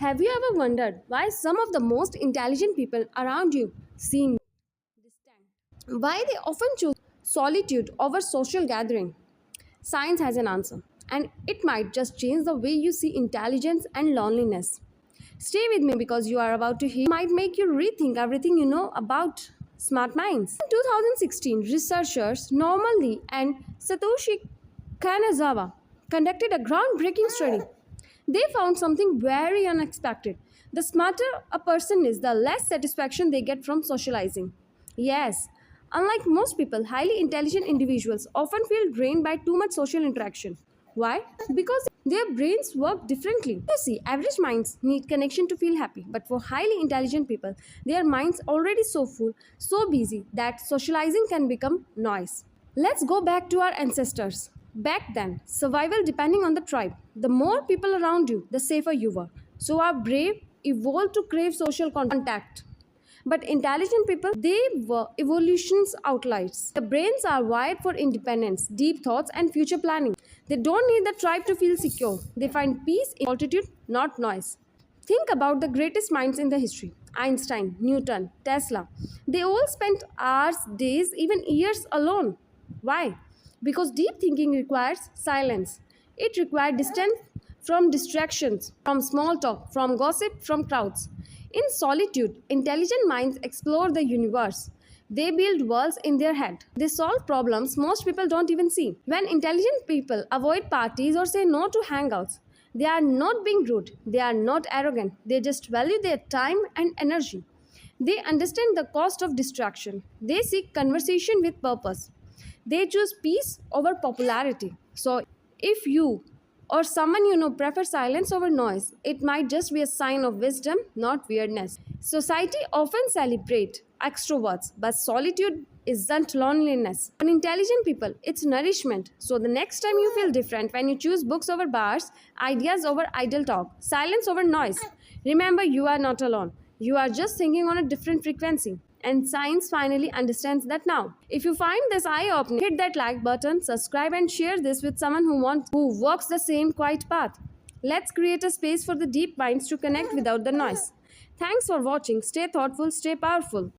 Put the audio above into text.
Have you ever wondered why some of the most intelligent people around you seem distant? Why they often choose solitude over social gathering? Science has an answer, and it might just change the way you see intelligence and loneliness. Stay with me because you are about to hear might make you rethink everything you know about smart minds. In 2016, researchers Norman Lee and Satoshi Kanazawa conducted a groundbreaking study. They found something very unexpected. The smarter a person is, the less satisfaction they get from socializing. Yes, unlike most people, highly intelligent individuals often feel drained by too much social interaction. Why? Because their brains work differently. You see, average minds need connection to feel happy, but for highly intelligent people, their minds already so full, so busy that socializing can become noise. Let's go back to our ancestors. Back then, survival depending on the tribe. The more people around you, the safer you were. So our brave evolved to crave social contact. But intelligent people, they were evolution's outliers. The brains are wired for independence, deep thoughts, and future planning. They don't need the tribe to feel secure. They find peace in solitude, not noise. Think about the greatest minds in the history: Einstein, Newton, Tesla. They all spent hours, days, even years alone. Why? Because deep thinking requires silence. It requires distance from distractions, from small talk, from gossip, from crowds. In solitude, intelligent minds explore the universe. They build worlds in their head. They solve problems most people don't even see. When intelligent people avoid parties or say no to hangouts, they are not being rude, they are not arrogant, they just value their time and energy. They understand the cost of distraction. They seek conversation with purpose. They choose peace over popularity. So, if you or someone you know prefer silence over noise, it might just be a sign of wisdom, not weirdness. Society often celebrates extroverts, but solitude isn't loneliness. For intelligent people, it's nourishment. So the next time you feel different, when you choose books over bars, ideas over idle talk, silence over noise, remember you are not alone. You are just thinking on a different frequency. And science finally understands that now. If you find this eye-opening, hit that like button, subscribe and share this with someone who walks the same quiet path. Let's create a space for the deep minds to connect without the noise. Thanks for watching. Stay thoughtful, stay powerful.